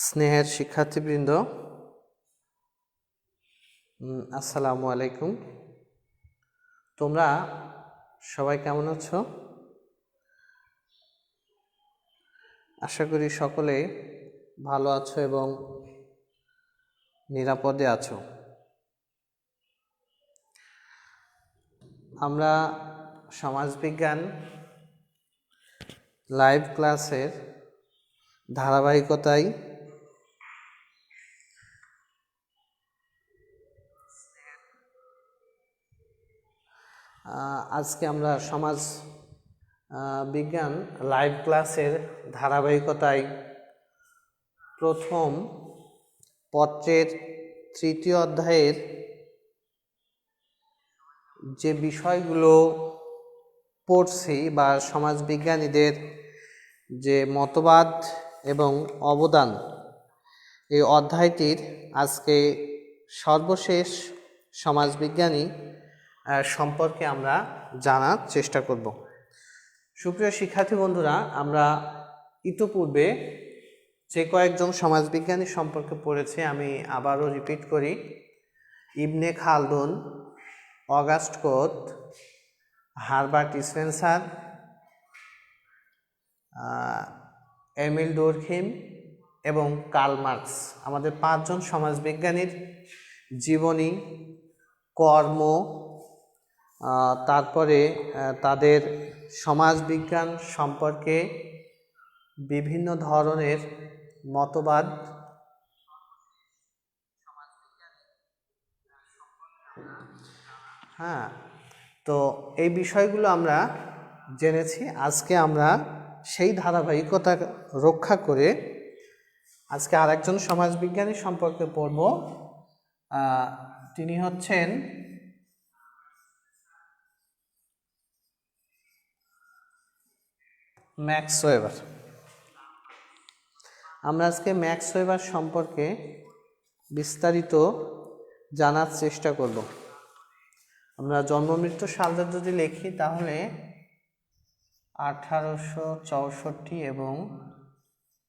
স্নেহের শিক্ষার্থীবৃন্দ, আসসালামু আলাইকুম। তোমরা সবাই কেমন আছো? আশা করি সকলে ভালো আছো এবং নিরাপদে আছো। আমরা সমাজবিজ্ঞান লাইভ ক্লাসের ধারাবাহিকতায় আজকে আমরা সমাজ বিজ্ঞান লাইভ ক্লাসের ধারাবাহিকতায় প্রথম পত্রের তৃতীয় অধ্যায়ের যে বিষয়গুলো পড়ছি বা সমাজবিজ্ঞানীদের যে মতবাদ এবং অবদান, এই অধ্যায়টির আজকে সর্বশেষ সমাজবিজ্ঞানী সম্পর্কে আমরা জানার চেষ্টা করব। সুপ্রিয় শিক্ষার্থী বন্ধুরা, আমরা ইতোপূর্বে যে কয়েকজন সমাজবিজ্ঞানী সম্পর্কে পড়েছি আমি আবারও রিপিট করি। Ibn Khaldun, Auguste Comte, Herbert Spencer, Emile Durkheim এবং কার্ল মার্কস। আমাদের পাঁচজন সমাজবিজ্ঞানীর জীবনী, কর্ম, তারপরে তাদের সমাজবিজ্ঞান সম্পর্কে বিভিন্ন ধরনের মতবাদ, তো এই বিষয়গুলো আমরা জেনেছি। আজকে আমরা সেই ধারাবাহিকতা রক্ষা করে আজকে আরেকজন সমাজবিজ্ঞানী সম্পর্কে পড়ব। তিনি হচ্ছেন ম্যাক্স ওয়েবার। আমরা আজকে ম্যাক্স ওয়েবার সম্পর্কে বিস্তারিত জানার চেষ্টা করব। আমরা জন্ম মৃত্যু সালটা যদি লিখি তাহলে 1864 এবং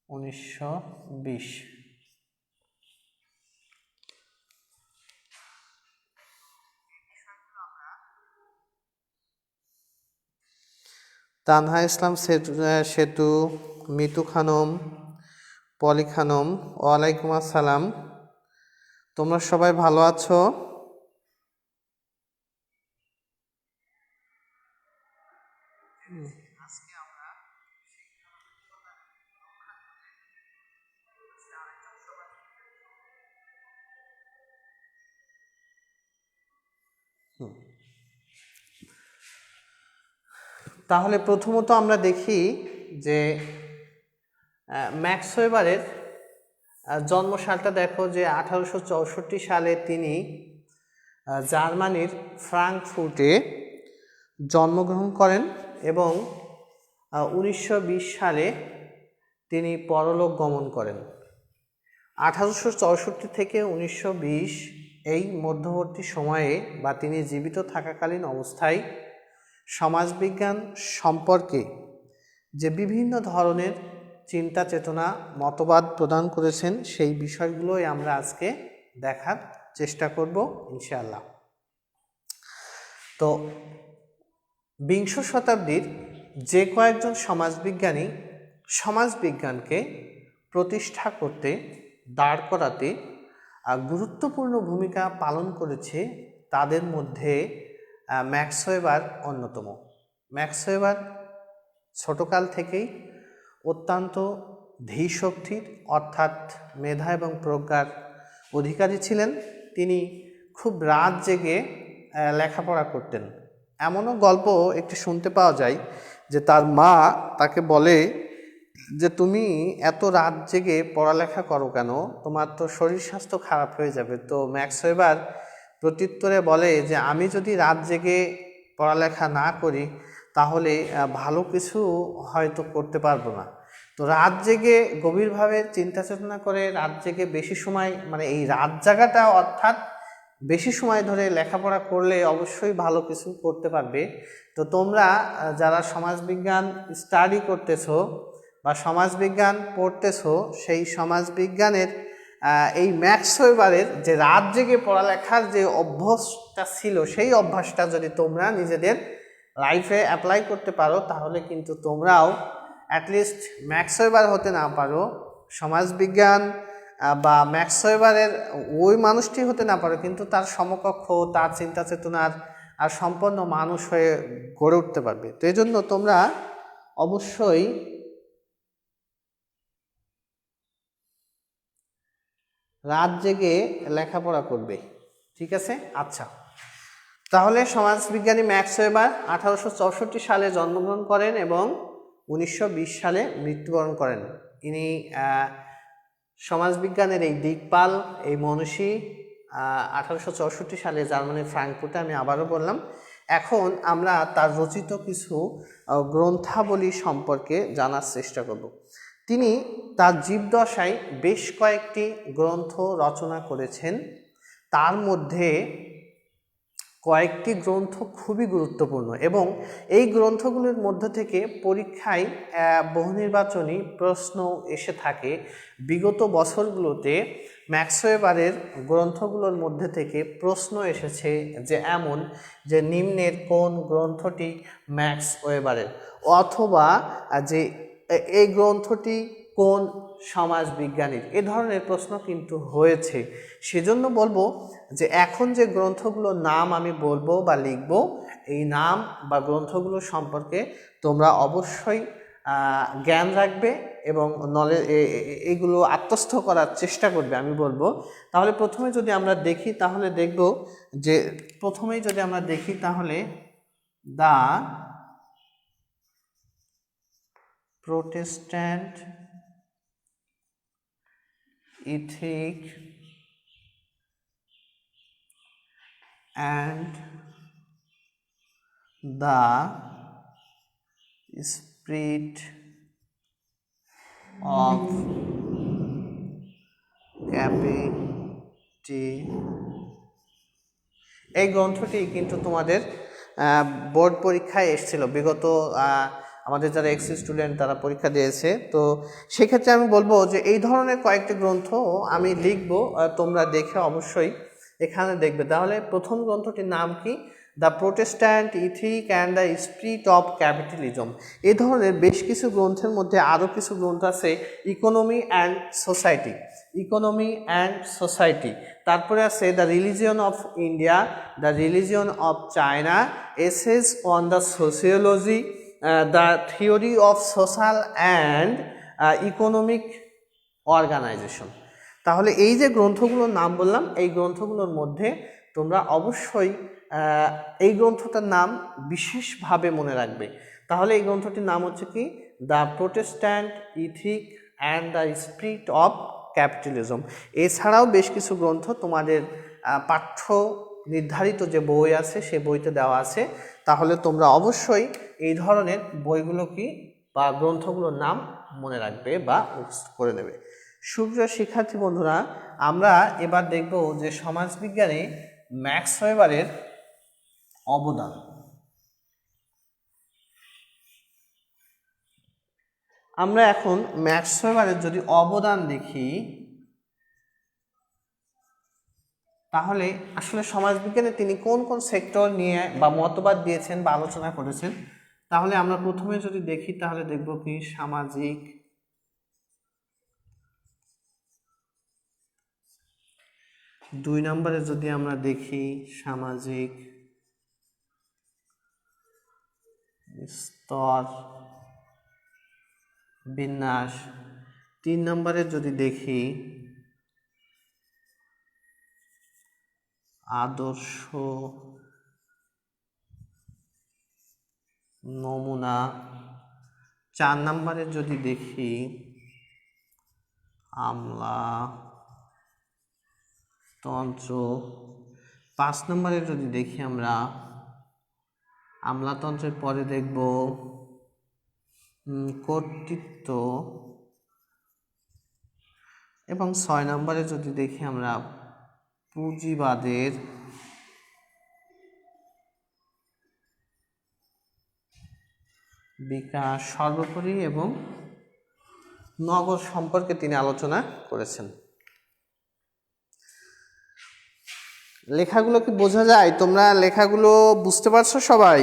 1920। তানহা ইসলাম সেতু, মিতু খানম, পলি খানম, ওয়ালাইকুম আসসালাম। তোমরা সবাই ভালো আছো? তাহলে প্রথমত আমরা দেখি যে ম্যাক্স ওয়েবারের জন্মসালটা দেখো যে 1864 সালে তিনি জার্মানির ফ্রাঙ্কফুর্টে জন্মগ্রহণ করেন এবং 1920 সালে তিনি পরলোক গমন করেন। 1864 থেকে 1920 এই মধ্যবর্তী সময়ে বা তিনি জীবিত থাকাকালীন অবস্থায় সমাজবিজ্ঞান সম্পর্কে যে বিভিন্ন ধরনের চিন্তা চেতনা মতবাদ প্রদান করেছেন সেই বিষয়গুলোই আমরা আজকে দেখার চেষ্টা করব ইনশাআল্লাহ। তো বিংশ শতাব্দীর যে কয়েকজন সমাজবিজ্ঞানী সমাজবিজ্ঞানকে প্রতিষ্ঠা করতে, দাঁড় করাতে গুরুত্বপূর্ণ ভূমিকা পালন করেছে তাদের মধ্যে ম্যাক্স ওয়েবার অন্যতম। ম্যাক্স ওয়েবার ছোটকাল থেকেই অত্যন্ত ধীশক্তির অর্থাৎ মেধা এবং প্রজ্ঞার অধিকারী ছিলেন। তিনি খুব রাত জেগে লেখাপড়া করতেন। এমনও গল্প একটি শুনতে পাওয়া যায় যে তার মা তাকে বলে যে তুমি এত রাত জেগে পড়ালেখা করো কেন, তোমার তো শরীর স্বাস্থ্য খারাপ হয়ে যাবে। তো ম্যাক্স ওয়েবার প্রত্যুত্তরে বলে যে আমি যদি রাত জেগে পড়ালেখা না করি তাহলে ভালো কিছু হয়তো করতে পারবো না। তো রাত জেগে গভীরভাবে চিন্তা চেতনা করে রাত জেগে বেশি সময়, মানে এই রাত জাগাটা অর্থাৎ বেশি সময় ধরে লেখাপড়া করলে অবশ্যই ভালো কিছু করতে পারবে। তো তোমরা যারা সমাজবিজ্ঞান স্টাডি করতেছো বা সমাজবিজ্ঞান পড়তেছো সেই সমাজবিজ্ঞানের এই ম্যাক্স ওয়েবারের যে রাত জেগে পড়ালেখার যে অভ্যাসটা ছিল সেই অভ্যাসটা যদি তোমরা নিজেদের লাইফে অ্যাপ্লাই করতে পারো তাহলে কিন্তু তোমরাও অ্যাটলিস্ট ম্যাক্স ওয়েবার হতে না পারো, সমাজবিজ্ঞান বা ম্যাক্স ওয়েবারের ওই মানুষটি হতে না পারো, কিন্তু তার সমকক্ষ, তার চিন্তা চেতনার আর সম্পন্ন মানুষ হয়ে গড়ে উঠতে পারবে। তো এই জন্য তোমরা অবশ্যই রাত জেগে লেখাপড়া করবে, ঠিক আছে? আচ্ছা, তাহলে সমাজবিজ্ঞানী ম্যাক্স ওয়েবার 1864 সালে জন্মগ্রহণ করেন এবং 1920 সালে মৃত্যুবরণ করেন। ইনি সমাজবিজ্ঞানের এই দিকপাল, এই মনীষী 1864 সালে জার্মানির ফ্রাঙ্কফুর্টে, আমি আবারও বললাম। এখন আমরা তার রচিত কিছু গ্রন্থাবলী সম্পর্কে জানার চেষ্টা করব। তিনি তার জীবদ্দশায় বেশ কয়েকটি গ্রন্থ রচনা করেছেন, তার মধ্যে কয়েকটি গ্রন্থ খুবই গুরুত্বপূর্ণ এবং এই গ্রন্থগুলোর মধ্যে থেকে পরীক্ষায় বহু নির্বাচনী প্রশ্ন এসে থাকে। বিগত বছরগুলোতে ম্যাক্স ওয়েবারের গ্রন্থগুলোর মধ্যে থেকে প্রশ্ন এসেছে যে এমন যে নিম্নের কোন গ্রন্থটি ম্যাক্স ওয়েবারের, অথবা যে এই গ্রন্থটি কোন সমাজবিজ্ঞানীর, এ ধরনের প্রশ্ন কিন্তু হয়েছে। সেজন্য বলবো যে এখন যে গ্রন্থগুলোর নাম আমি বলবো বা লিখব, এই নাম বা গ্রন্থগুলো সম্পর্কে তোমরা অবশ্যই জ্ঞান রাখবে এবং নলেজ এইগুলো আত্মস্থ করার চেষ্টা করবে আমি বলবো। তাহলে প্রথমে যদি আমরা দেখি তাহলে দেখব যে the Protestant ethic and the spirit of capitalism। এই গ্রন্থটি কিন্তু তোমাদের বোর্ড পরীক্ষায় এসেছিল বিগত আমাদের যারা এক্স স্টুডেন্ট তারা পরীক্ষা দিয়েছে। তো সেক্ষেত্রে আমি বলবো যে এই ধরনের কয়েকটি গ্রন্থ আমি লিখব, তোমরা দেখে অবশ্যই এখানে দেখবে। তাহলে প্রথম গ্রন্থটির নাম কি? The Protestant ethic and the spirit of capitalism. এই ধরনের বেশ কিছু গ্রন্থের মধ্যে আরও কিছু গ্রন্থ আছে, ইকোনমি অ্যান্ড সোসাইটি, তারপরে আছে the religion of India, the religion of China, essays on the sociology, the theory of social and economic organization. তাহলে এই যে গ্রন্থগুলোর নাম বললাম, এই গ্রন্থগুলোর মধ্যে তোমরা অবশ্যই এই গ্রন্থটার নাম বিশেষভাবে মনে রাখবে। তাহলে এই গ্রন্থটির নাম হচ্ছে কি? The Protestant ethic and the spirit of capitalism. এছাড়াও বেশ কিছু গ্রন্থ তোমাদের পাঠ্য নির্ধারিত যে বই আছে সে বইতে দেওয়া আছে। তাহলে তোমরা অবশ্যই এই ধরনের বইগুলো কি বা গ্রন্থগুলোর নাম মনে রাখবে বা মুখস্থ করে নেবে। সুপ্রিয় শিক্ষার্থী বন্ধুরা, আমরা এবার দেখব যে সমাজবিজ্ঞানে ম্যাক্স ওয়েবারের অবদান। আমরা এখন ম্যাক্স ওয়েবারের যদি অবদান দেখি তাহলে আসলে সমাজবিজ্ঞানে তিনি কোন কোন সেক্টর নিয়ে বা মতবাদ দিয়েছেন বা আলোচনা করেছেন। তাহলে আমরা প্রথমে যদি দেখি তাহলে দেখব কি সামাজিক, দুই নম্বরে যদি আমরা দেখি সামাজিক স্তর বিন্যাস, তিন নম্বরে যদি দেখি আদর্শ নমুনা, চার নম্বরে যদি দেখি আমলাতন্ত্র, পাঁচ নম্বরে যদি দেখি আমরা আমলাতন্ত্রের পরে দেখব কর্তৃত্ব, এবং ছয় নম্বরে যদি দেখি আমরা পুঁজিবাদের বিকাশ সর্বোপরি এবং নগর সম্পর্কে তিনি আলোচনা করেছেন। লেখাগুলো কি বোঝা যায়? তোমরা লেখাগুলো বুঝতে পারছো সবাই?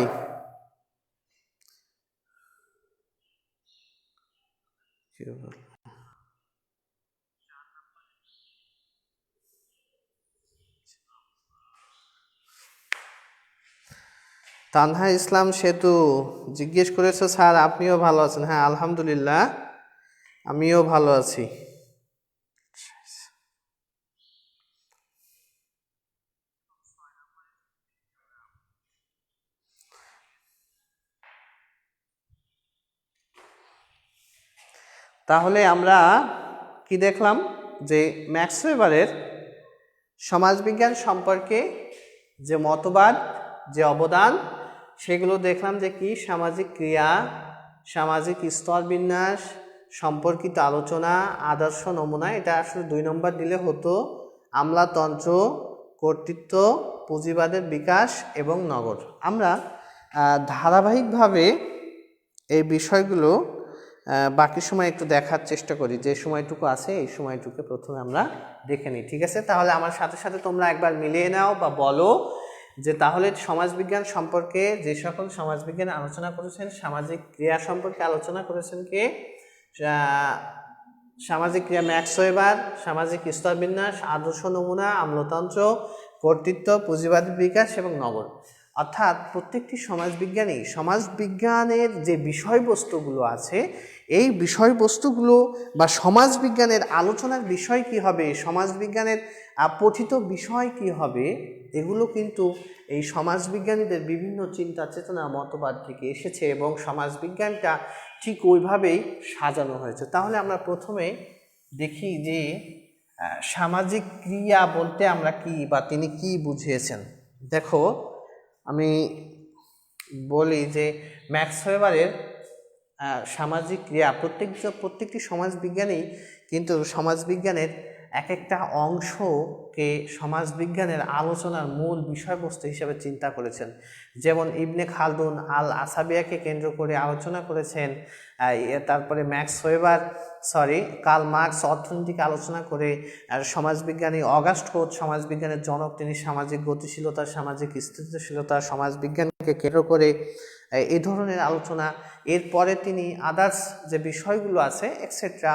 তানহা ইসলাম সেতু জিজ্ঞেস করেছো স্যার আপনিও ভালো আছেন? হ্যাঁ আলহামদুলিল্লাহ আমিও ভালো আছি। তাহলে আমরা কি দেখলাম যে ম্যাক্স ওয়েবারের সমাজবিজ্ঞান সম্পর্কে যে মতবাদ, যে অবদান, সেগুলো দেখলাম যে কি সামাজিক ক্রিয়া, সামাজিক স্তরবিন্যাস সম্পর্কিত আলোচনা, আদর্শ নমুনা। এটা আসলে 2 নম্বর দিলে হতো। আমলাতন্ত্র, কর্তৃত্ব, পুঁজিবাদের বিকাশ এবং নগর। আমরা ধারাবাহিকভাবে এই বিষয়গুলো বাকি সময় একটু দেখার চেষ্টা করি। যে সময়টুকু আছে এই সময়টুকু প্রথমে আমরা দেখে নিই, ঠিক আছে? তাহলে আমার সাথে সাথে তোমরা একবার মিলিয়ে নাও বা বলো যে তাহলে সমাজবিজ্ঞান সম্পর্কে যে সকল সমাজবিজ্ঞান আলোচনা করেছেন, সামাজিক ক্রিয়া সম্পর্কে আলোচনা করেছেন কে? সামাজিক ক্রিয়া ম্যাক্স ওয়েবার, সামাজিক স্তরবিন্যাস, আদর্শ নমুনা, আমলাতন্ত্র, কর্তৃত্ব, পুঁজিবাদী বিকাশ এবং নগর। অর্থাৎ প্রত্যেকটি সমাজবিজ্ঞানের যে বিষয়বস্তুগুলো আছে, এই বিষয়বস্তুগুলো বা সমাজবিজ্ঞানের আলোচনার বিষয় কি হবে, সমাজবিজ্ঞানের পঠিত বিষয় কি হবে, এগুলো কিন্তু এই সমাজবিজ্ঞানীদের বিভিন্ন চিন্তা চেতনা মতবাদ থেকে এসেছে এবং সমাজবিজ্ঞানটা ঠিক ওইভাবেই সাজানো হয়েছে। তাহলে আমরা প্রথমে দেখি যে সামাজিক ক্রিয়া বলতে আমরা কি বা তিনি কি বুঝিয়েছেন। দেখো আমি বলি যে ম্যাক্স ওয়েবারের সামাজিক ক্রিয়া প্রত্যেকটি সমাজবিজ্ঞানী কিন্তু সমাজবিজ্ঞানের এক একটা অংশকে সমাজবিজ্ঞানের আলোচনার মূল বিষয়বস্তু হিসেবে চিন্তা করেছেন। যেমন ইবনে খালদুন আল আসাবিয়াকে কেন্দ্র করে আলোচনা করেছেন। তারপরে কার্ল মার্কস অর্থনীতিকে আলোচনা করে সমাজবিজ্ঞানী অগাস্ট কোট সমাজবিজ্ঞানের জনক, তিনি সামাজিক গতিশীলতা, সামাজিক স্থিতিশীলতা, সমাজবিজ্ঞানকে কেন্দ্র করে এই ধরনের আলোচনা। এরপরে তিনি আদার্স যে বিষয়গুলো আছে এক্সেট্রা,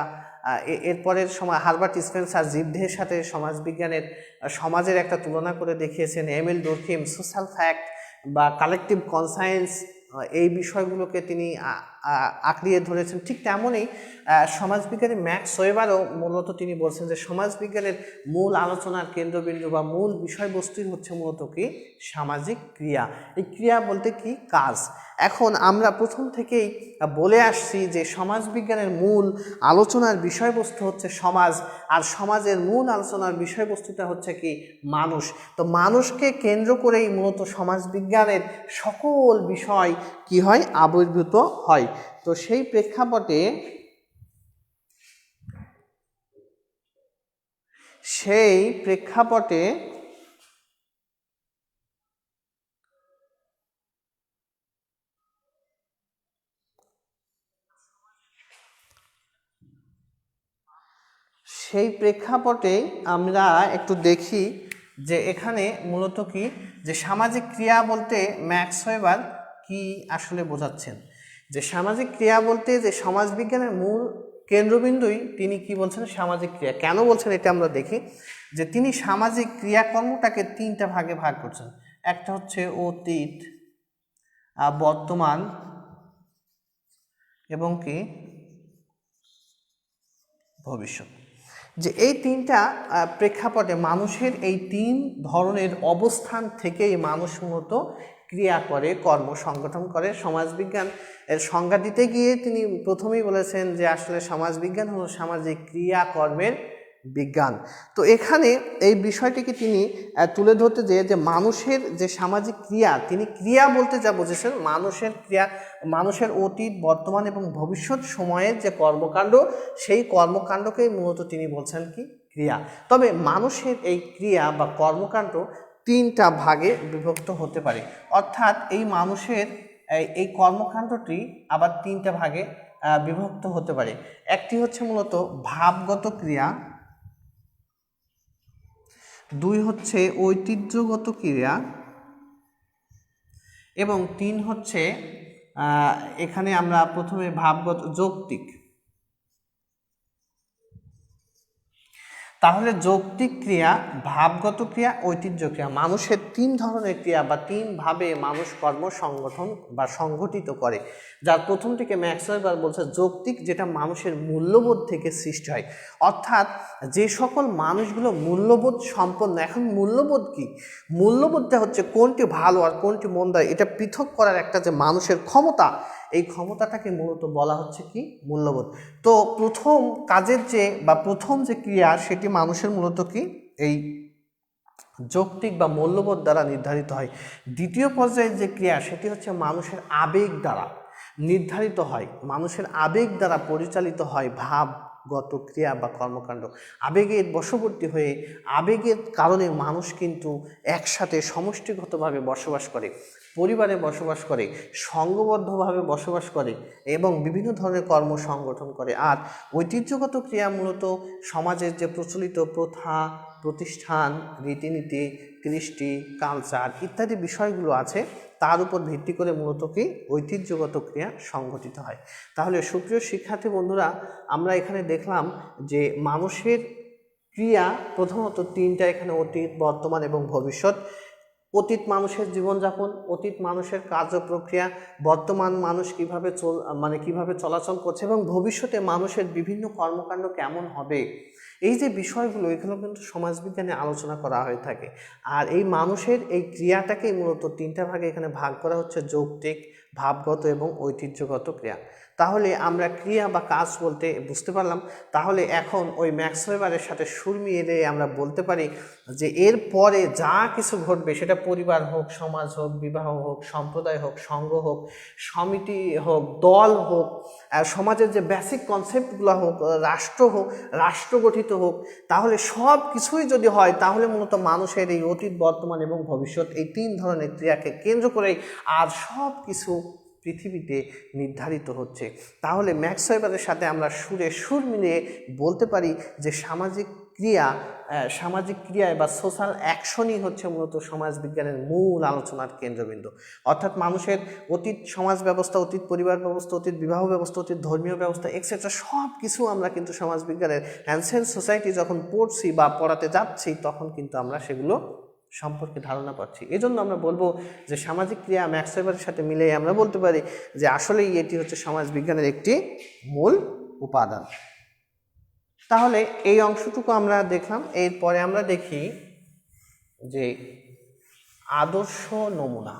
এরপরের সময় হারবার্ট স্পেন্সার জীবদেহের সাথে সমাজের একটা তুলনা করে দেখিয়েছেন। এমিল ডুরকিম সোশ্যাল ফ্যাক্ট বা কালেকটিভ কনসায়েন্স, এই বিষয়গুলোকে তিনি আঁকড়িয়ে ধরেছেন। ঠিক তেমনই সমাজবিজ্ঞানী ম্যাক্স ওয়েবারও মূলত তিনি বলছেন যে সমাজবিজ্ঞানের মূল আলোচনার কেন্দ্রবিন্দু বা মূল বিষয়বস্তুই হচ্ছে মূলত কি সামাজিক ক্রিয়া। এই ক্রিয়া বলতে কি কাজ। এখন আমরা প্রথম থেকেই বলে আসছি যে সমাজবিজ্ঞানের মূল আলোচনার বিষয়বস্তু হচ্ছে সমাজ, আর সমাজের মূল আলোচনার বিষয়বস্তুটা হচ্ছে কি মানুষ। তো মানুষকে কেন্দ্র করেই মূলত সমাজবিজ্ঞানের সকল বিষয় কি হয়, আবির্ভূত হয়। তো সেই প্রেক্ষাপটে সেই প্রেক্ষাপটে আমরা একটু দেখি যে এখানে মূলত কি যে সামাজিক ক্রিয়া বলতে ম্যাক্স ওয়েবার কি আসলে বোঝাচ্ছেন। যে সামাজিক ক্রিয়া বলতে যে সমাজবিজ্ঞানের মূল কেন্দ্রবিন্দুই তিনি কি বলছেন, সামাজিক ক্রিয়া। কেন বলছেন এটা আমরা দেখি যে তিনি সামাজিক ক্রিয়াকর্মটাকে 3টা ভাগে ভাগ করছেন। একটা হচ্ছে অতীত, বর্তমান এবং কি ভবিষ্যৎ। যে এই 3টা প্রেক্ষাপটে মানুষের এই 3 ধরনের অবস্থান থেকেই মানুষ মূলত ক্রিয়া করে, কর্ম সংগঠন করে। সমাজবিজ্ঞান এর সংজ্ঞা দিতে গিয়ে তিনি প্রথমেই বলেছেন যে আসলে সমাজবিজ্ঞান হলো সামাজিক ক্রিয়াকর্মের বিজ্ঞান। তো এখানে এই বিষয়টিকে তিনি তুলে ধরতে যে মানুষের যে সামাজিক ক্রিয়া, তিনি ক্রিয়া বলতে যা বুঝেছেন মানুষের ক্রিয়া, মানুষের অতীত, বর্তমান এবং ভবিষ্যৎ সময়ের যে কর্মকাণ্ড, সেই কর্মকাণ্ডকেই মূলত তিনি বলছেন কি ক্রিয়া। তবে মানুষের এই ক্রিয়া বা কর্মকাণ্ড 3টা ভাগে বিভক্ত হতে পারে। অর্থাৎ এই মানুষের এই কর্মকাণ্ডটি আবার 3টা ভাগে বিভক্ত হতে পারে। একটি হচ্ছে মূলত ভাবগত ক্রিয়া, 2 হচ্ছে ঐতিহ্যগত ক্রিয়া এবং 3 হচ্ছে এখানে আমরা প্রথমে ভাবগত যৌক্তিক। তাহলে যৌক্তিক ক্রিয়া, ভাবগত ক্রিয়া, ঐতিহ্য ক্রিয়া, মানুষের 3 ধরনের ক্রিয়া বা 3 ভাবে মানুষ কর্ম সংগঠন বা সংগঠিত করে। যার প্রথমটিকে ম্যাক্স ওয়েবার বলছে যৌক্তিক, যেটা মানুষের মূল্যবোধ থেকে সৃষ্টি হয়। অর্থাৎ যে সকল মানুষগুলো মূল্যবোধ সম্পন্ন। এখন মূল্যবোধ কি? মূল্যবোধটা হচ্ছে কোনটি ভালো আর কোনটি মন্দ এটা পৃথক করার একটা যে মানুষের ক্ষমতা, এই ক্ষমতাটাকে মূলত বলা হচ্ছে কি? মূল্যবোধ। তো প্রথম কাজের যে বা প্রথম যে ক্রিয়া সেটি মানুষের মূলত কি? এই যৌক্তিক বা মূল্যবোধ দ্বারা নির্ধারিত হয়। দ্বিতীয় পর্যায়ের যে ক্রিয়া সেটি হচ্ছে মানুষের আবেগ দ্বারা নির্ধারিত হয়, মানুষের আবেগ দ্বারা পরিচালিত হয় ভাবগত ক্রিয়া বা কর্মকাণ্ড। আবেগের বশবর্তী হয়ে আবেগের কারণে মানুষ কিন্তু একসাথে সমষ্টিগতভাবে বসবাস করে, পরিবারে বসবাস করে, সংঘবদ্ধভাবে বসবাস করে এবং বিভিন্ন ধরনের কর্ম সংগঠন করে। আর ঐতিহ্যগত ক্রিয়া মূলত সমাজের যে প্রচলিত প্রথা, প্রতিষ্ঠান, রীতিনীতি, কৃষ্টি, কালচার ইত্যাদি বিষয়গুলো আছে তার উপর ভিত্তি করে মূলত কি? ঐতিহ্যগত ক্রিয়া সংঘটিত হয়। তাহলে সুপ্রিয় শিক্ষার্থী বন্ধুরা, আমরা এখানে দেখলাম যে মানুষের ক্রিয়া প্রথমত 3টা, এখানে অতীত, বর্তমান এবং ভবিষ্যৎ। অতীত মানুষের জীবনযাপন, অতীত মানুষের কার্য প্রক্রিয়া, বর্তমান মানুষ কিভাবে চলাচল করছে এবং ভবিষ্যতে মানুষের বিভিন্ন কর্মকাণ্ড কেমন হবে, এই যে বিষয়গুলো এগুলো কিন্তু সমাজবিজ্ঞানে আলোচনা করা হয়ে থাকে। আর এই মানুষের এই ক্রিয়াটাকেই মূলত 3টা ভাগে এখানে ভাগ করা হচ্ছে, যৌক্তিক, ভাবগত এবং ঐতিহ্যগত ক্রিয়া। তাহলে আমরা ক্রিয়া বা কাজ বলতে বুঝতে পারলাম। তাহলে এখন ওই ম্যাক্স ওয়েবারের সাথে সুর মিলিয়ে আমরা বলতে পারি যে এর পরে যা কিছু ঘটবে, সেটা পরিবার হোক, সমাজ হোক, বিবাহ হোক, সম্প্রদায় হোক, সংঘ হোক, সমিতি হোক, দল হোক, সমাজের যে বেসিক কনসেপ্টগুলো হোক, রাষ্ট্র হোক, রাষ্ট্র গঠিত হোক, তাহলে সব কিছুই যদি হয় তাহলে মূলত মানুষের এই অতীত, বর্তমান এবং ভবিষ্যৎ এই 3 ধরনের ক্রিয়াকে কেন্দ্র করেই আর সব কিছু পৃথিবীতে নির্ধারিত হচ্ছে। তাহলে ম্যাক্স ওয়েবারের সাথে আমরা সুর মিলিয়ে বলতে পারি যে সামাজিক ক্রিয়ায় বা সোশ্যাল অ্যাকশনই হচ্ছে মূলত সমাজবিজ্ঞানের মূল আলোচনার কেন্দ্রবিন্দু। অর্থাৎ মানুষের অতীত সমাজ ব্যবস্থা, অতীত পরিবার ব্যবস্থা, অতীত বিবাহ ব্যবস্থা, অতীত ধর্মীয় ব্যবস্থা এক্সেট্রা সব কিছু আমরা কিন্তু সমাজবিজ্ঞানের অ্যানসিয়েন্ট সোসাইটি যখন পড়ছি বা পড়াতে যাচ্ছি তখন কিন্তু আমরা সেগুলো সম্পর্কে ধারণা পাচ্ছি। এজন্য আমরা বলবো যে সামাজিক ক্রিয়া ম্যাক্স ওয়েবারের সাথে মিলে আমরা বলতে পারি যে আসলেই এটি হচ্ছে সমাজবিজ্ঞানের একটি মূল উপাদান। তাহলে এই অংশটুকু আমরা দেখলাম। এরপরে আমরা দেখি যে আদর্শ নমুনা।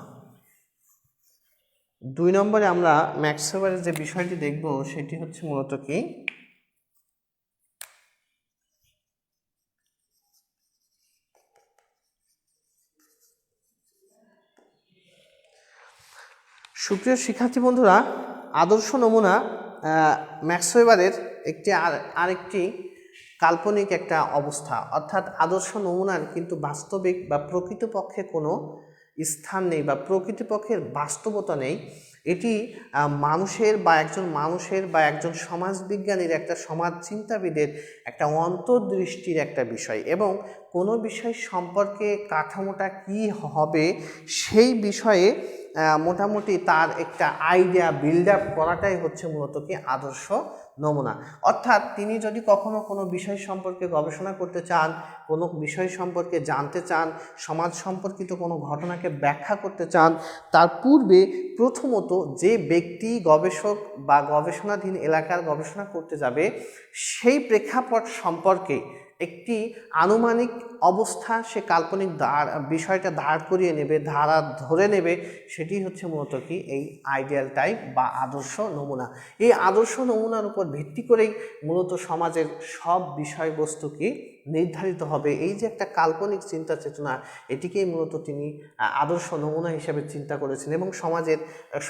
2 নম্বরে আমরা ম্যাক্স ওয়েবারের যে বিষয়টি দেখব সেটি হচ্ছে মূলত কি? সুপ্রিয় শিক্ষার্থী বন্ধুরা, আদর্শ নমুনা ম্যাক্স ওয়েবারের আরেকটি কাল্পনিক একটা অবস্থা। অর্থাৎ আদর্শ নমুনার কিন্তু বাস্তবিক বা প্রকৃতপক্ষে কোনো স্থান নেই বা প্রকৃতপক্ষের বাস্তবতা নেই। এটি মানুষের বা একজন সমাজবিজ্ঞানীর, একটা সমাজ চিন্তাবিদের একটা অন্তর্দৃষ্টির একটা বিষয় এবং কোনো বিষয় সম্পর্কে কাঠামোটা কি হবে সেই বিষয়ে মোটামুটি তার একটা আইডিয়া বিল্ড আপ করাটাই হচ্ছে মূলত কি? আদর্শ নমুনা। অর্থাৎ তিনি যদি কখনো কোনো বিষয় সম্পর্কে গবেষণা করতে চান, কোনো বিষয় সম্পর্কে জানতে চান, সমাজ সম্পর্কিত কোনো ঘটনাকে ব্যাখ্যা করতে চান, তার পূর্বে প্রথমত যে ব্যক্তি গবেষক বা গবেষণাধীন এলাকার গবেষণা করতে যাবে সেই প্রেক্ষাপট সম্পর্কে একটি আনুমানিক অবস্থা সে কাল্পনিক বিষয়টা দাঁড় করিয়ে নেবে, ধারা ধরে নেবে, সেটি হচ্ছে মূলত কি? এই আইডিয়াল টাইপ বা আদর্শ নমুনা। এই আদর্শ নমুনার উপর ভিত্তি করেই মূলত সমাজের সব বিষয়বস্তু কি নির্ধারিত হবে। এই যে একটা কাল্পনিক চিন্তা চেতনা, এটিকেই মূলত তিনি আদর্শ নমুনা হিসেবে চিন্তা করেছেন এবং সমাজের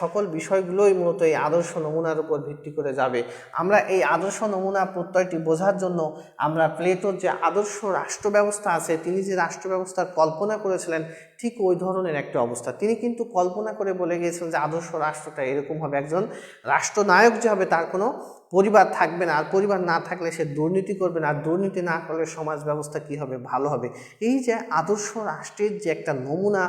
সকল বিষয়গুলোই মূলত এই আদর্শ নমুনার উপর ভিত্তি করে যাবে। আমরা এই আদর্শ নমুনা প্রত্যয়টি বোঝার জন্য আমরা প্লেটোর যে আদর্শ রাষ্ট্র ব্যবস্থা আছে, তিনি যে রাষ্ট্র ব্যবস্থার কল্পনা করেছিলেন ঠিক ওই ধরনের একটা অবস্থা। তিনি কিন্তু কল্পনা করে বলে গিয়েছিলেন যে আদর্শ রাষ্ট্রটা এরকম হবে, একজন রাষ্ট্রনায়ক যে হবে তার কোনো পরিবার থাকবে না, আর পরিবার না থাকলে সে দুর্নীতি করবে না, আর দুর্নীতি না করলে সমাজ ব্যবস্থা কি হবে, ভালো হবে। এই যে আদর্শ রাষ্ট্রের যে একটা নমুনা,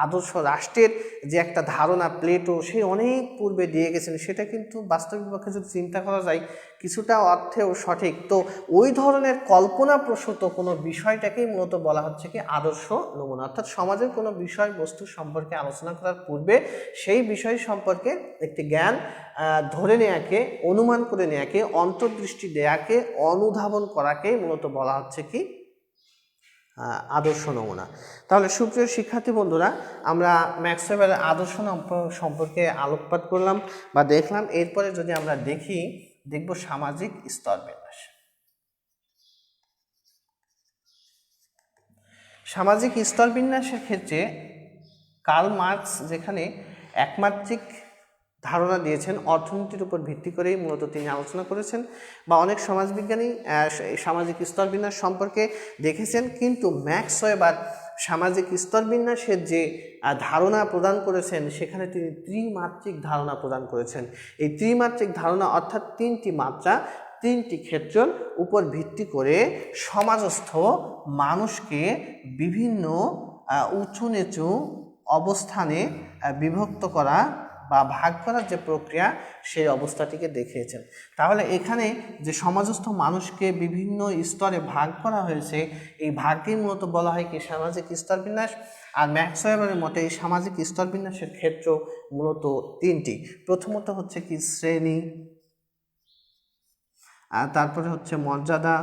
আদর্শ রাষ্ট্রের যে একটা ধারণা প্লেটো সেই অনেক পূর্বে দিয়ে গেছেন, সেটা কিন্তু বাস্তবিক পক্ষে যদি চিন্তা করা যায় কিছুটা অর্থেও সঠিক। তো ওই ধরনের কল্পনাপ্রসূত কোনো বিষয়টাকেই মূলত বলা হচ্ছে কি আদর্শ নমুনা। অর্থাৎ সমাজের কোনো বিষয়বস্তু সম্পর্কে আলোচনা করার পূর্বে সেই বিষয় সম্পর্কে একটি জ্ঞান ধরে নেয়াকে, অনুমান করে নেয়াকে, অন্তর্দৃষ্টি দেয়াকে, অনুধাবন করাকে মূলত বলা হচ্ছে কি আদর্শ নমুনা। তাহলে সুপ্রিয় শিক্ষার্থী বন্ধুরা, আমরা ম্যাক্সওয়েলের আদর্শ সম্পর্কে আলোকপাত করলাম বা দেখলাম। এরপরে যদি আমরা দেখব সামাজিক স্তরবিন্যাস। সামাজিক স্তরবিন্যাসের ক্ষেত্রে কার্ল মার্কস যেখানে একমাত্রিক ধারণা দিয়েছেন, অর্থনীতির উপর ভিত্তি করেই মূলত তিনি আলোচনা করেছেন, বা অনেক সমাজবিজ্ঞানী সামাজিক স্তরবিন্যাস সম্পর্কে দেখেছেন, কিন্তু ম্যাক্সওয়েল সামাজিক স্তরবিন্যাসের যে ধারণা প্রদান করেছেন সেখানে তিনি ত্রিমাত্রিক ধারণা প্রদান করেছেন। এই ত্রিমাত্রিক ধারণা অর্থাৎ তিনটি মাত্রা, তিনটি ক্ষেত্রের উপর ভিত্তি করে সমাজস্থ মানুষকে বিভিন্ন উঁচু নিচু অবস্থানে বিভক্ত করা বা ভাগ করার যে প্রক্রিয়া, সেই অবস্থাটিকে দেখিয়েছেন। তাহলে এখানে যে সমাজস্থ মানুষকে বিভিন্ন স্তরে ভাগ করা হয়েছে, এই ভাগকেই মূলত বলা হয় কি সামাজিক স্তরবিন্যাস। আর ম্যাক্সওয়েলের মতে এই সামাজিক স্তরবিন্যাসের ক্ষেত্র মূলত তিনটি। প্রথমত হচ্ছে কি শ্রেণী, আর তারপরে হচ্ছে মর্যাদা,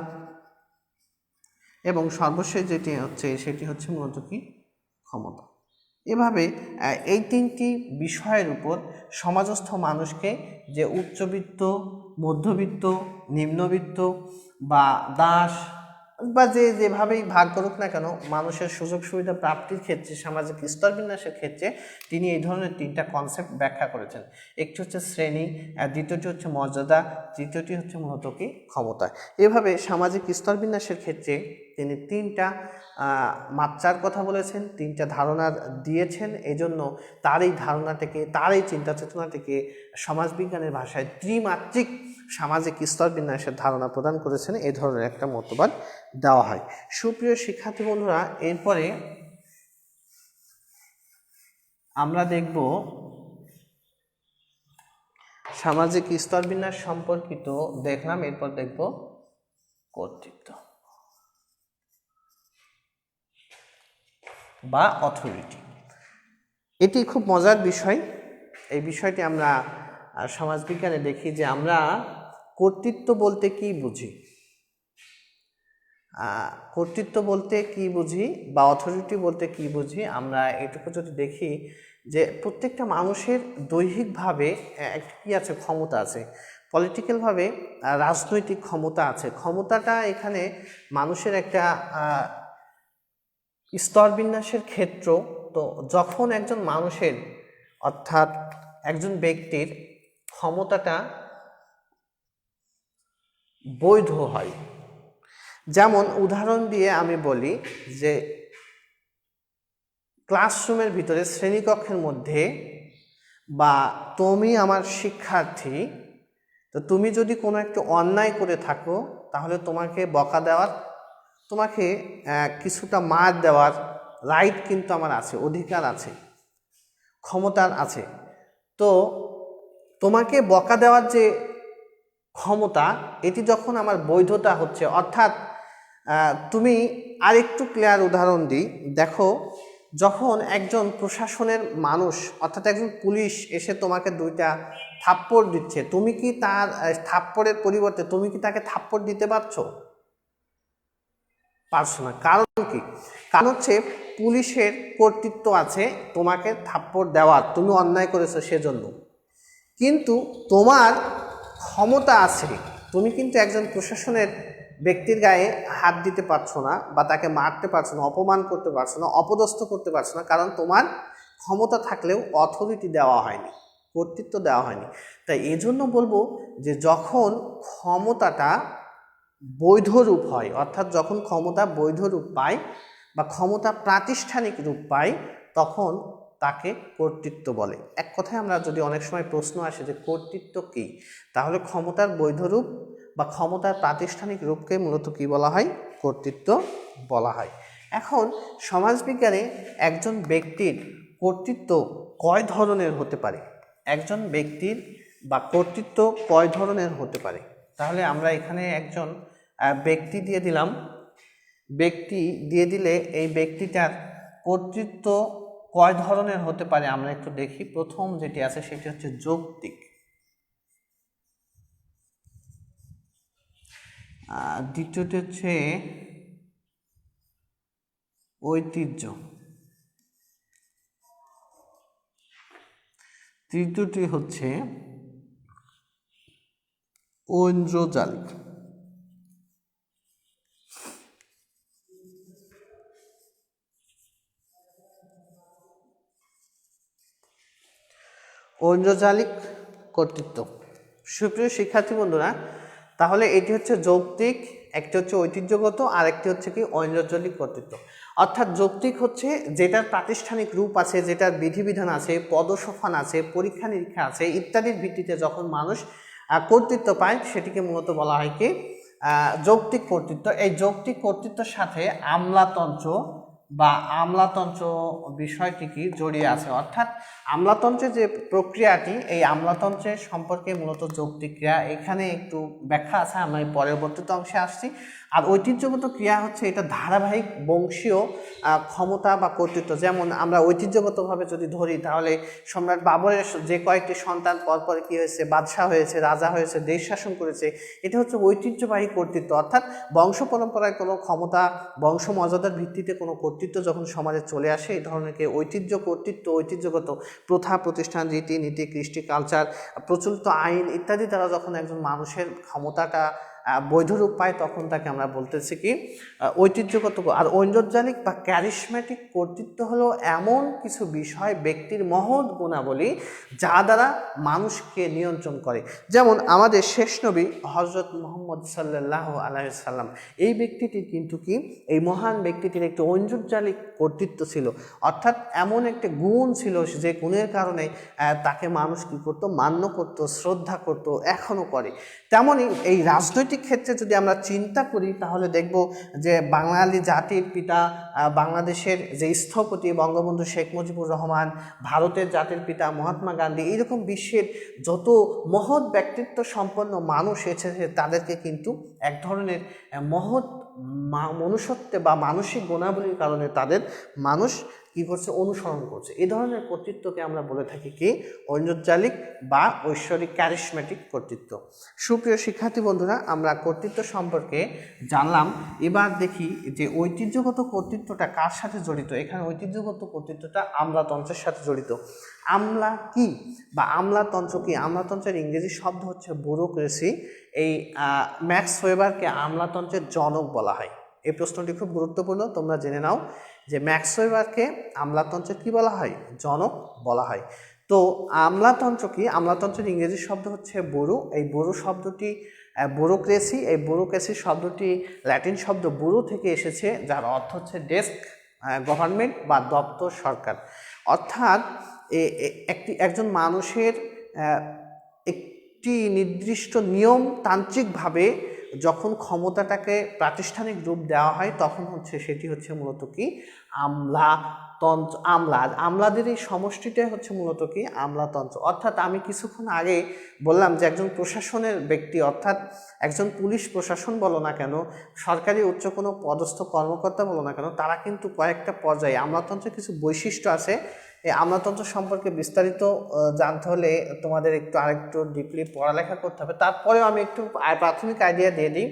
এবং সর্বশেষ যেটি হচ্ছে সেটি হচ্ছে মূলত কি ক্ষমতা। এভাবে এই তিনটি বিষয়ের উপর সমাজস্থ মানুষকে যে উচ্চবিত্ত, মধ্যবিত্ত, নিম্নবিত্ত বা দাস বা যেভাবেই ভাগ করুক না কেন, মানুষের সুযোগ সুবিধা প্রাপ্তির ক্ষেত্রে সামাজিক স্তরবিন্যাসের ক্ষেত্রে তিনি এই ধরনের তিনটা কনসেপ্ট ব্যাখ্যা করেছেন। একটি হচ্ছে শ্রেণী, দ্বিতীয়টি হচ্ছে মর্যাদা, তৃতীয়টি হচ্ছে মূলত কি ক্ষমতা। এভাবে সামাজিক স্তরবিন্যাসের ক্ষেত্রে তিনি তিনটা মাত্রার কথা বলেছেন, তিনটা ধারণা দিয়েছেন। এজন্য তার এই ধারণাটাকে, তার এই চিন্তা চেতনাটিকে সমাজবিজ্ঞানের ভাষায় ত্রিমাত্রিক সামাজিক স্তরবিন্যাসের ধারণা প্রদান করেছেন, এই ধরনের একটা মতবাদ দেওয়া হয়। সুপ্রিয় শিক্ষার্থী বন্ধুরা, এরপরে আমরা দেখব সামাজিক স্তরবিন্যাস সম্পর্কিত দেখলাম, এরপর দেখব কর্তৃত্ব বা অথরিটি। এটি খুব মজার বিষয়। এই বিষয়টি আমরা সমাজবিজ্ঞানে দেখি যে আমরা কর্তৃত্ব বলতে কি বুঝি, কর্তৃত্ব বলতে কি বুঝি বা অথরিটি বলতে কি বুঝি, আমরা এটুকু যদি দেখি যে প্রত্যেকটা মানুষের দৈহিকভাবে কি আছে, ক্ষমতা আছে, পলিটিক্যালভাবে রাজনৈতিক ক্ষমতা আছে। ক্ষমতাটা এখানে মানুষের একটা স্তরবিন্যাসের ক্ষেত্র। তো যখন একজন মানুষের অর্থাৎ একজন ব্যক্তির ক্ষমতাটা বৈধ হয়, যেমন উদাহরণ দিয়ে আমি বলি যে ক্লাসরুমের ভিতরে শ্রেণীকক্ষের মধ্যে বা তুমি আমার শিক্ষার্থী, তো তুমি যদি কোনো একটা অন্যায় করে থাকো তাহলে তোমাকে বকা দেওয়ার, তোমাকে কিছুটা মার দেওয়ার রাইট কিন্তু আমার আছে, অধিকার আছে, ক্ষমতার আছে। তো তোমাকে বকা দেওয়ার যে ক্ষমতা, এটি যখন আমার বৈধতা হচ্ছে, অর্থাৎ তুমি আরেকটু ক্লিয়ার উদাহরণ দিই, দেখো যখন একজন প্রশাসনের মানুষ অর্থাৎ একজন পুলিশ এসে তোমাকে দুইটা থাপ্পড় দিচ্ছে, তুমি কি তার থাপ্পড়ের পরিবর্তে তুমি কি তাকে থাপ্পড় দিতে পারছো? পারছো না। কারণ কি? কারণ হচ্ছে পুলিশের কর্তৃত্ব আছে তোমাকে থাপ্পড় দেওয়ার, তুমি অন্যায় করেছো সেজন্য, কিন্তু তোমার ক্ষমতা আছে, তুমি কিন্তু একজন প্রশাসনের ব্যক্তির গায়ে হাত দিতে পারছো না বা তাকে মারতে পারছো না, অপমান করতে পারছো না, অপদস্থ করতে পারছো না, কারণ তোমার ক্ষমতা থাকলেও অথরিটি দেওয়া হয়নি, কর্তৃত্ব দেওয়া হয়নি। তাই এজন্য বলবো যে যখন ক্ষমতাটা বৈধ রূপ হয়, অর্থাৎ যখন ক্ষমতা বৈধ রূপ পায় বা ক্ষমতা প্রাতিষ্ঠানিক রূপ পায়, তখন তাকে কর্তৃত্ব বলে। এক কথায় আমরা যদি অনেক সময় প্রশ্ন আসে যে কর্তৃত্ব কী, তাহলে ক্ষমতার বৈধ রূপ বা ক্ষমতার প্রাতিষ্ঠানিক রূপকে মূলত কী বলা হয়? কর্তৃত্ব বলা হয়। এখন সমাজবিজ্ঞানে একজন ব্যক্তির কর্তৃত্ব কয় ধরনের হতে পারে, একজন ব্যক্তির বা কর্তৃত্ব কয় ধরনের হতে পারে? তাহলে আমরা এখানে একজন ব্যক্তি দিয়ে দিলাম, ব্যক্তি দিয়ে দিলে এই ব্যক্তিটার কর্তৃত্ব কয় ধরনের হতে পারে আমরা একটু দেখি। প্রথম যেটি আছে সেটি হচ্ছে যৌক্তিক, দ্বিতীয়টি হচ্ছে ঐতিহ্য, তৃতীয়টি হচ্ছে ঐন্দ্রজালিক, ঐন্দ্রজালিক কর্তৃত্ব। সুপ্রিয় শিক্ষার্থী বন্ধুরা, তাহলে এটি হচ্ছে যৌক্তিক, একটি হচ্ছে ঐতিহ্যগত, আর একটি হচ্ছে কি ঐন্দ্রজালিক কর্তৃত্ব। অর্থাৎ যৌক্তিক হচ্ছে যেটার প্রাতিষ্ঠানিক রূপ আছে, যেটার বিধিবিধান আছে, পদসোপান আছে, পরীক্ষা নিরীক্ষা আছে ইত্যাদির ভিত্তিতে যখন মানুষ কর্তৃত্ব পায়, সেটিকে মূলত বলা হয় কি যৌক্তিক কর্তৃত্ব। এই যৌক্তিক কর্তৃত্বের সাথে আমলাতন্ত্র বা আমলাতন্ত্র বিষয়টি কি জড়িয়ে আছে, অর্থাৎ আমলাতন্ত্রের যে প্রক্রিয়াটি, এই আমলাতন্ত্রের সম্পর্কে মূলত যৌক্তিক ক্রিয়া, এখানে একটু ব্যাখ্যা আছে, আমরা পরবর্তীতে অংশে আসছি। আর ঐতিহ্যগত ক্রিয়া হচ্ছে এটা ধারাবাহিক বংশীয় ক্ষমতা বা কর্তৃত্ব। যেমন আমরা ঐতিহ্যগতভাবে যদি ধরি, তাহলে সম্রাট বাবরের যে কয়েকটি সন্তান পরপর কি হয়েছে, বাদশাহ হয়েছে, রাজা হয়েছে, দেশ শাসন করেছে, এটা হচ্ছে ঐতিহ্যবাহী কর্তৃত্ব। অর্থাৎ বংশ পরম্পরায় কোনো ক্ষমতা, বংশ মর্যাদার ভিত্তিতে কোনো কর্তৃত্ব যখন সমাজে চলে আসে, এই ধরনেরকে ঐতিহ্য কর্তৃত্ব, ঐতিহ্যগত প্রথা, প্রতিষ্ঠান, রীতিনীতি, কৃষ্টি, কালচার, প্রচলিত আইন ইত্যাদি দ্বারা যখন একজন মানুষের ক্ষমতাটা বৈধ রূপ পায়, তখন তাকে আমরা বলতেছি কি ঐতিহ্যগত। আর ঐন্দ্রজালিক বা ক্যারিশম্যাটিক কর্তৃত্ব হলো এমন কিছু বিষয়, ব্যক্তির মহৎ গুণাবলী যা দ্বারা মানুষকে নিয়ন্ত্রণ করে। যেমন আমাদের শেষ নবী হযরত মুহাম্মদ সাল্লাল্লাহু আলাইহি সাল্লাম, এই ব্যক্তিটি কিন্তু কি, এই মহান ব্যক্তিটির একটি ঐন্দ্রজালিক কর্তৃত্ব ছিল, অর্থাৎ এমন একটি গুণ ছিল যে গুণের কারণে তাকে মানুষ কি করতো, মান্য করত, শ্রদ্ধা করত, এখনো করে। তেমনই এই রাজনৈতিক ক্ষেত্রে যদি আমরা চিন্তা করি, তাহলে দেখব যে বাঙালি জাতির পিতা, বাংলাদেশের যে স্থপতি বঙ্গবন্ধু শেখ মুজিবুর রহমান, ভারতের জাতির পিতা মহাত্মা গান্ধী, এইরকম বিশ্বের যত মহৎ ব্যক্তিত্ব সম্পন্ন মানুষ এসেছে, তাদেরকে কিন্তু এক ধরনের মহৎ মনুষ্যত্বে বা মানসিক গুণাবলীর কারণে তাদের মানুষ কি করছে, অনুসরণ করছে। এই ধরনের কর্তৃত্বকে আমরা বলে থাকি কি ঐন্দ্রজালিক বা ঐশ্বরিক ক্যারিশম্যাটিক কর্তৃত্ব। সুপ্রিয় শিক্ষার্থী বন্ধুরা, আমরা কর্তৃত্ব সম্পর্কে জানলাম। এবার দেখি যে ঐতিহ্যগত কর্তৃত্বটা কার সাথে জড়িত। এখানে ঐতিহ্যগত কর্তৃত্বটা আমলাতন্ত্রের সাথে জড়িত। আমলা কি বা আমলাতন্ত্র কি? আমলাতন্ত্রের ইংরেজি শব্দ হচ্ছে ব্যুরোক্রেসি। এই ম্যাক্স ওয়েবারকে আমলাতন্ত্রের জনক বলা হয়। এই প্রশ্নটি খুব গুরুত্বপূর্ণ, তোমরা জেনে নাও যে ম্যাক্স ওয়েবারকে আমলাতন্ত্রের কি বলা হয়? জনক বলা হয়। তো আমলাতন্ত্র কি? আমলাতন্ত্রের ইংরেজি শব্দ হচ্ছে ব্যুরো। এই ব্যুরো শব্দটি ব্যুরোক্রেসি, এই ব্যুরোক্রেসি শব্দটি ল্যাটিন শব্দ ব্যুরো থেকে এসেছে, যার অর্থ হচ্ছে ডেস্ক, গভর্নমেন্ট বা দপ্তর, সরকার। অর্থাৎ একজন মানুষের একটি নির্দিষ্ট নিয়মতান্ত্রিকভাবে যখন ক্ষমতাটাকে প্রাতিষ্ঠানিক রূপ দেওয়া হয়, তখন হচ্ছে সেটি হচ্ছে মূলত কি আমলাতন্ত্র। আমলাদের এই সমষ্টিটাই হচ্ছে মূলত কি আমলাতন্ত্র। অর্থাৎ আমি কিছুক্ষণ আগে বললাম যে একজন প্রশাসনের ব্যক্তি, অর্থাৎ একজন পুলিশ প্রশাসন বলো না কেন, সরকারি উচ্চ কোনো পদস্থ কর্মকর্তা বলো না কেন, তারা কিন্তু কয়েকটা পর্যায়ে, আমলাতন্ত্রের কিছু বৈশিষ্ট্য আছে। এই আমলাতন্ত্র সম্পর্কে বিস্তারিত জানতে হলে তোমাদের আরেকটু ডিপলি পড়ালেখা করতে হবে। তারপরেও আমি একটু প্রাথমিক আইডিয়া দিয়ে দিই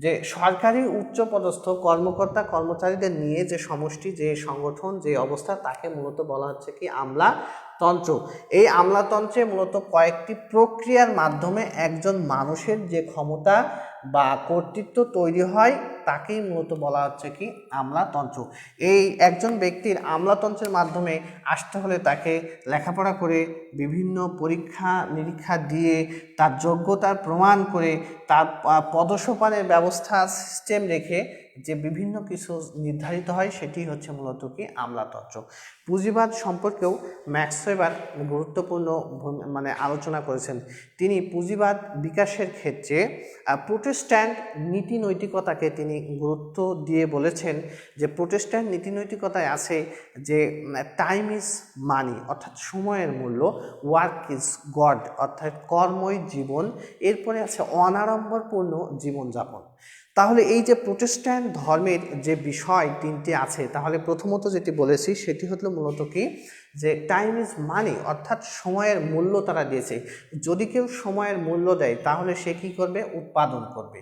যে সরকারি উচ্চপদস্থ কর্মকর্তা কর্মচারীদের নিয়ে যে সমষ্টি, যে সংগঠন, যে অবস্থা, তাকে মূলত বলা হচ্ছে কি আমলাতন্ত্র। তন্ত্র। এই আমলাতন্ত্রে মূলত কয়েকটি প্রক্রিয়ার মাধ্যমে একজন মানুষের যে ক্ষমতা বা কর্তৃত্ব তৈরি হয় তাকেই মূলত বলা হচ্ছে কি আমলাতন্ত্র। এই একজন ব্যক্তির আমলাতন্ত্রের মাধ্যমে আসতে হলে তাকে লেখাপড়া করে বিভিন্ন পরীক্ষা নিরীক্ষা দিয়ে তার যোগ্যতার প্রমাণ করে তার পদসোপানের ব্যবস্থা সিস্টেম রেখে যে বিভিন্ন কিছু নির্ধারিত হয় সেটি হচ্ছে মূলত কি আমলাতন্ত্র। পুঁজিবাদ সম্পর্কেও ম্যাক্স ওয়েবার গুরুত্বপূর্ণ আলোচনা করেছেন। তিনি পুঁজিবাদ বিকাশের ক্ষেত্রে প্রোটেস্ট্যান্ট নীতি নৈতিকতাকে তিনি গুরুত্ব দিয়ে বলেছেন যে প্রোটেস্ট্যান্ট নীতি নৈতিকতায় আছে যে টাইম ইজ মানি অর্থাৎ সময়ের মূল্য, ওয়ার্ক ইজ গড অর্থাৎ কর্মই জীবন, এরপরে আছে অনাড়ম্বরপূর্ণ জীবনযাপন। তাহলে এই যে প্রোটেস্ট্যান্ট ধর্মের যে বিষয় তিনটি আছে, তাহলে প্রথমত যেটি বলেছি সেটি হলো মূলত কি যে টাইম ইজ মানি অর্থাৎ সময়ের মূল্য তারা দিয়েছে। যদি কেউ সময়ের মূল্য দেয় তাহলে সে কী করবে? উৎপাদন করবে।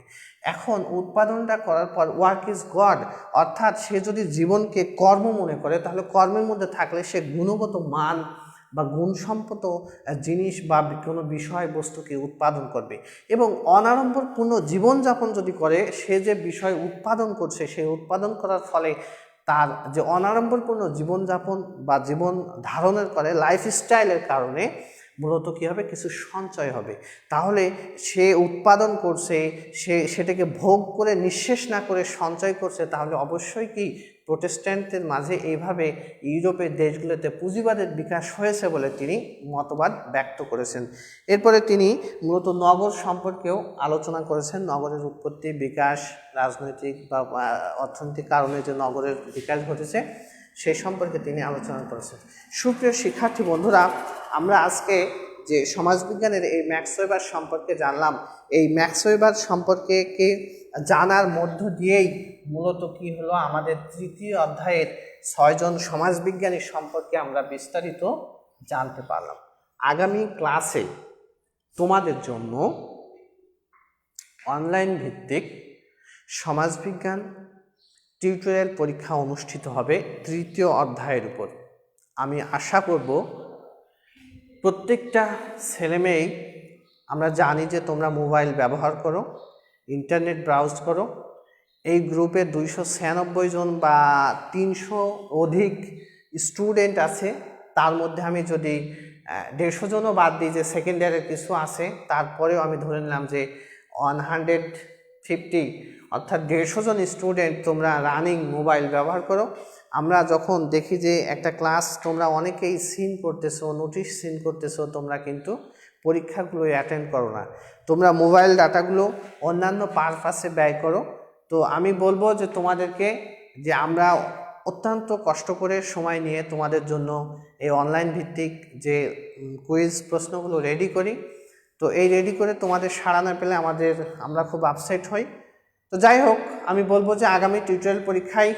এখন উৎপাদনটা করার পর ওয়ার্ক ইজ গড অর্থাৎ সে যদি জীবনকে কর্ম মনে করে তাহলে কর্মের মধ্যে থাকলে সে গুণগত মান বা গুণসম্পন্ন জিনিস বা কোনো বিষয়বস্তুকে উৎপাদন করবে। এবং অনাড়ম্বরপূর্ণ জীবনযাপন যদি করে, সে যে বিষয় উৎপাদন করছে সেই উৎপাদন করার ফলে তার যে অনাড়ম্বরপূর্ণ জীবনযাপন বা জীবন ধারণের করে লাইফস্টাইলের কারণে মূলত কী হবে? কিছু সঞ্চয় হবে। তাহলে সে উৎপাদন করছে, সে সেটাকে ভোগ করে নিঃশেষ না করে সঞ্চয় করছে, তাহলে অবশ্যই কি প্রোটেস্ট্যান্টদের মাঝে এইভাবে ইউরোপের দেশগুলোতে পুঁজিবাদের বিকাশ হয়েছে বলে তিনি মতবাদ ব্যক্ত করেছেন। এরপরে তিনি মূলত নগর সম্পর্কেও আলোচনা করেছেন। নগরের উৎপত্তি, বিকাশ, রাজনৈতিক বা অর্থনৈতিক কারণে যে নগরের বিকাশ ঘটেছে সেই সম্পর্কে তিনি আলোচনা করেছেন। সুপ্রিয় শিক্ষার্থী বন্ধুরা, আমরা আজকে যে সমাজবিজ্ঞানের এই ম্যাক্স ওয়েবার সম্পর্কে জানলাম, এই ম্যাক্স ওয়েবার সম্পর্কে জানার মধ্য দিয়েই মূলত কি হলো, আমাদের তৃতীয় অধ্যায়ের 6 জন সমাজবিজ্ঞানী সম্পর্কে আমরা বিস্তারিত জানতে পারলাম। আগামী ক্লাসে তোমাদের জন্য অনলাইন ভিত্তিক সমাজবিজ্ঞান টিউটোরিয়াল পরীক্ষা অনুষ্ঠিত হবে তৃতীয় অধ্যায়ের উপর। আমি আশা করব প্রত্যেকটা ছেলেমেয়েই, আমরা জানি যে তোমরা মোবাইল ব্যবহার করো, ইন্টারনেট ব্রাউজ করো। এই গ্রুপে 296 জন বা 300 অধিক স্টুডেন্ট আছে। তার মধ্যে আমি যদি 150 জনও বাদ দিই যে সেকেন্ড ইয়ারের কিছু আছে, তারপরেও আমি ধরে নিলাম যে 150 অর্থাৎ 150 জন স্টুডেন্ট তোমরা রানিং মোবাইল ব্যবহার করো। আমরা যখন দেখি যে একটা ক্লাস তোমরা অনেকেই সিন করতেছো, নোটিশ সিন করতেছো, তোমরা কিন্তু পরীক্ষাগুলো অ্যাটেন্ড করো না, তোমরা মোবাইল ডাটাগুলো অন্যান্য পারপাসে ব্যয় করো। তো আমি বলবো যে তোমাদেরকে যে আমরা অত্যন্ত কষ্ট করে সময় নিয়ে তোমাদের জন্য এই অনলাইন ভিত্তিক যে কুইজ প্রশ্নগুলো রেডি করি। তো এই রেডি করে তোমাদের সাড়া না পেলে আমরা খুব আপসেট হই। তো যাই হোক, আমি বলবো যে আগামী টিউটোরিয়াল পরীক্ষায়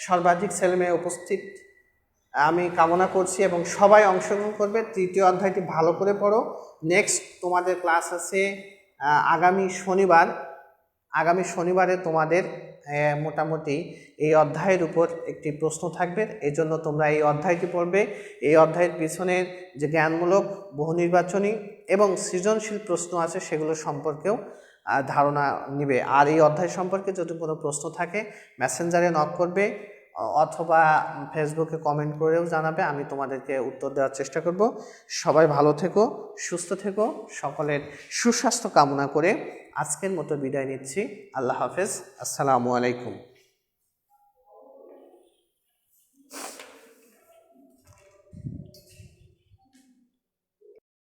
সর্বাধিক ছেলেমেয়ে উপস্থিত আমি কামনা করছি এবং সবাই অংশগ্রহণ করবে। তৃতীয় অধ্যায়টি ভালো করে পড়ো। নেক্সট তোমাদের ক্লাস আছে আগামী শনিবারে তোমাদের মোটামুটি এই অধ্যায়ের উপর একটি প্রশ্ন থাকবে। এই জন্য তোমরা এই অধ্যায়টি পড়বে। এই অধ্যায়ের পিছনের যে জ্ঞানমূলক, বহু নির্বাচনী এবং সৃজনশীল প্রশ্ন আছে সেগুলো সম্পর্কেও ধারণা নিবে। আর এই অধ্যায় সম্পর্কে যদি কোনো প্রশ্ন থাকে মেসেঞ্জারে নক করবে অথবা ফেসবুকে কমেন্ট করেও জানাবে, আমি তোমাদেরকে উত্তর দেওয়ার চেষ্টা করব। সবাই ভালো থেকো, সুস্থ থেকো, সকলের সুস্বাস্থ্য কামনা করে আজকের মতো বিদায় নিচ্ছি। আল্লাহ হাফেজ, আসসালামু আলাইকুম।